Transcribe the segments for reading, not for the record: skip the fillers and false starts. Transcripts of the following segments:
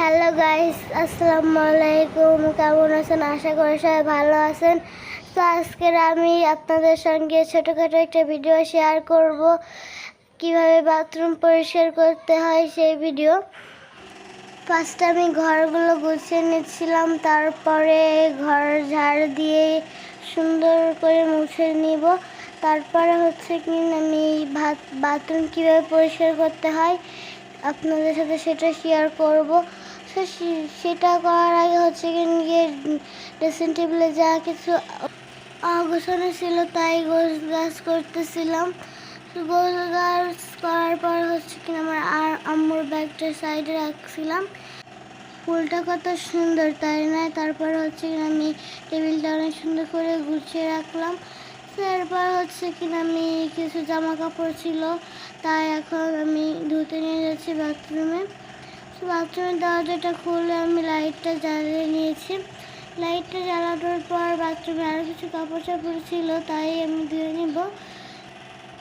Hello guys, আসসালামু আলাইকুম। কেমন আছেন? আশা করি সবাই ভালো আছেন। তো আজকের আমি আপনাদের সঙ্গে ছোটোখাটো একটা ভিডিও শেয়ার করব, কিভাবে বাথরুম পরিষ্কার করতে হয় সেই ভিডিও। ফার্স্টে আমি ঘরগুলো গুছিয়ে নিচ্ছিলাম, তারপরে ঘর ঝাড় দিয়ে সুন্দর করে মুছে নিব। তারপরে হচ্ছে কি আমি বাথরুম কীভাবে পরিষ্কার করতে হয় আপনাদের সাথে সেটা শেয়ার করব। সেটা করার আগে হচ্ছে কি নিজের ড্রেসিং টেবিলে যা কিছু গোছানো ছিল তাই গোছগাছ করতেছিলাম। গোছগাছ করার পর হচ্ছে কি আমার আম্মুর ব্যাগটা সাইডে রাখছিলাম। ফুলটা কত সুন্দর, তাই না? তারপর হচ্ছে কি আমি টেবিলটা অনেক সুন্দর করে গুছিয়ে রাখলাম। তারপর হচ্ছে কি আমি কিছু জামা কাপড় ছিল, তাই এখন আমি ধুতে নিয়ে যাচ্ছি বাথরুমে। বাথরুমের দরজাটা খুলে আমি লাইটটা জ্বালিয়ে নিয়েছি। লাইটটা জ্বালানোর পর বাথরুমে আরও কিছু কাপড় চাপড় ছিল, তাই আমি ধুয়ে নিব।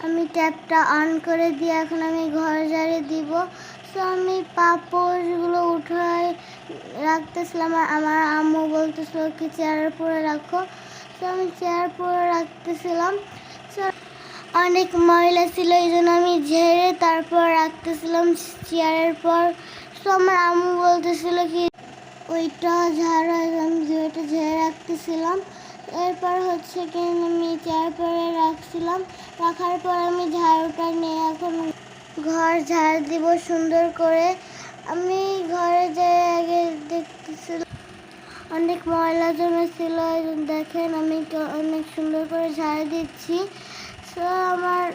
আমি ট্যাপটা অন করে দিয়ে এখন আমি ঘর ঝাড়ে দিব। তো আমি পাপড়গুলো উঠায় রাখতেছিলাম, আমার আম্মু বলতেছিল কি চেয়ারের পরে রাখো। তো আমি চেয়ার পরে রাখতেছিলাম। অনেক ময়লা ছিল, এই জন্য আমি ঝেড়ে তারপর রাখতেছিলাম চেয়ারের পর। তো আমার আম্মু বলতেছিল কি ওইটা ঝাড়া, আমি ওইটা ঝেড়ে রাখতেছিলাম। এরপর হচ্ছে কি আমি চেয়ার পরে রাখছিলাম। রাখার পর আমি ঝাড়ুটা নিয়ে এখন ঘর ঝাড় দিব সুন্দর করে। আমি ঘরে যাই আগে দেখতেছিলাম অনেক ময়লা জমেছিল, দেখেন আমি অনেক সুন্দর করে ঝাড় দিচ্ছি। তো আমার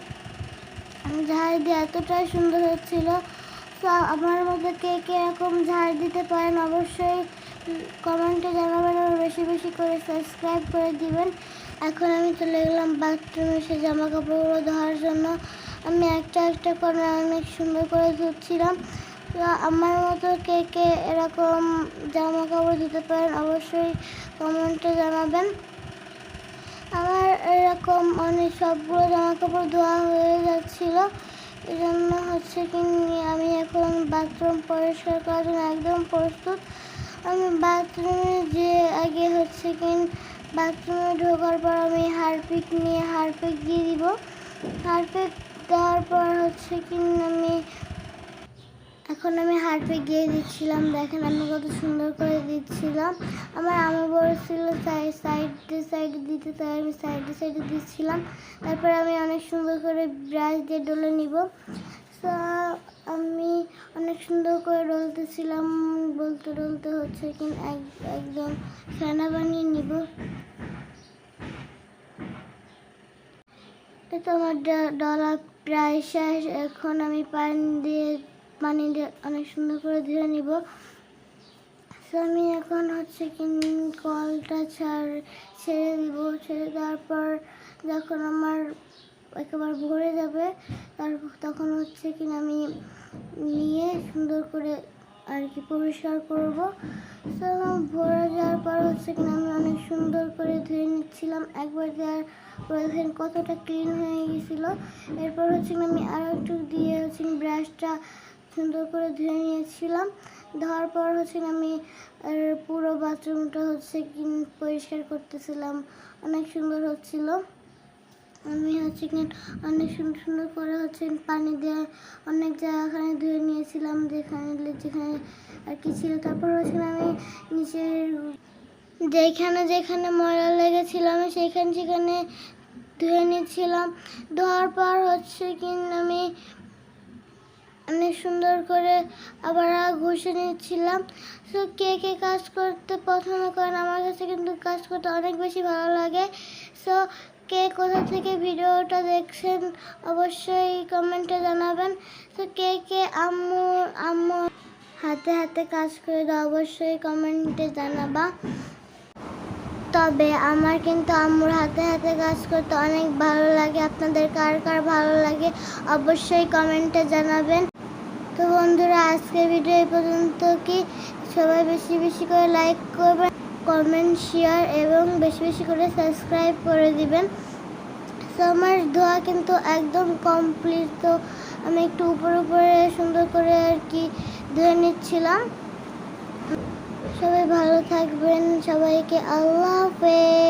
ঝাড় দিয়ে এতটাই সুন্দর হচ্ছিল। তো আমার মধ্যে কে কে এরকম ঝাড় দিতে পারেন অবশ্যই কমেন্টে জানাবেন, আর বেশি বেশি করে সাবস্ক্রাইব করে দিবেন। এখন আমি চলে গেলাম বাথরুমে সে জামা কাপড়গুলো ধোয়ার জন্য। আমি একটা একটা করে অনেক সুন্দর করে ধুচ্ছিলাম। তো আমার মতো কে কে এরকম জামা কাপড় ধুতে পারেন অবশ্যই কমেন্টে জানাবেন। আমার এরকম অনেক সবগুলো জামা কাপড় ধোয়া হয়ে যাচ্ছিল, এই জন্য হচ্ছে কি আমি এখন বাথরুম পরিষ্কার করার জন্য একদম প্রস্তুত। আমি বাথরুমে যে আগে হচ্ছে কি বাথরুমে ঢোকার পর আমি হারপিক নিয়ে হারপিক দিয়ে দিব। হারপিক দেওয়ার পর হচ্ছে কি এখন আমি হারপিক দিয়ে দিচ্ছিলাম, দেখেন আমি কত সুন্দর করে দিচ্ছিলাম। আমার আম্মু বলছিল সাইডে সাইডে দিতে, তাই আমি সাইডে সাইডে দিচ্ছিলাম। তারপর আমি অনেক সুন্দর করে ব্রাশ দিয়ে ডলে নিব। তো আমি অনেক সুন্দর করে ডলতেছিলাম, বলতে ডলতে হচ্ছে কি একদম ফেনা বানিয়ে নিব। তো আমার ডলা প্রায় শেষ। এখন আমি পানি দিয়ে অনেক সুন্দর করে ধুয়ে নিব। তো আমি এখন হচ্ছে কি কলটা ছেড়ে দিব। ছেড়ে দেওয়ার পর যখন আমার একেবারে ভরে যাবে তখন হচ্ছে কি আমি নিয়ে সুন্দর করে আর কি পরিষ্কার করব। তো ভরে যাওয়ার পর হচ্ছে কি আমি অনেক সুন্দর করে ধুয়ে নিচ্ছিলাম। একবার দেওয়ার পরে দেখেন কতটা ক্লিন হয়ে গেছিল। এরপর হচ্ছে আমি আরও একটু দিয়ে হচ্ছে ব্রাশটা সুন্দর করে ধুয়ে নিয়েছিলাম। ধোয়ার পর হচ্ছে আমি পুরো বাথরুমটা হচ্ছে কি পরিষ্কার করতেছিলাম, অনেক সুন্দর হচ্ছিল। আমি হচ্ছে কি অনেক সুন্দর সুন্দর করে হচ্ছে পানি দিয়ে অনেক জায়গাখানে ধুয়ে নিয়েছিলাম, যেখানে যেখানে আর কি ছিল। তারপর হচ্ছে আমি নিচের যেখানে যেখানে ময়লা লেগেছিল আমি সেখানে ধুয়ে নিচ্ছিলাম। ধোয়ার পর হচ্ছে কি আমি অনেক সুন্দর করে আবার ঘষে নিচ্ছিলাম। তো কে কে কাজ করতে পছন্দ করেন? আমার কাছে কিন্তু কাজ করতে অনেক বেশি ভালো লাগে। সো কে কোথা থেকে ভিডিওটা দেখছেন অবশ্যই কমেন্টে জানাবেন। তো কে কে আম্মু হাতে হাতে কাজ করে দাও অবশ্যই কমেন্টে জানাবা। তবে আমার কিন্তু আম্মুর হাতে হাতে কাজ করতে অনেক ভালো লাগে। আপনাদের কার কার ভালো লাগে অবশ্যই কমেন্টে জানাবেন। তো বন্ধুরা, আজকের ভিডিও এই পর্যন্ত। কি সবাই বেশি বেশি করে লাইক করবেন, কমেন্ট শেয়ার এবং বেশি বেশি করে সাবস্ক্রাইব করে দিবেন। তো আমার ধোয়া কিন্তু একদম কমপ্লিট। তো আমি একটু উপরে উপরে সুন্দর করে আর কি ধুয়ে নিচ্ছিলাম। সবাই ভালো থাকবেন, সবাইকে আল্লাহ হাফেজ।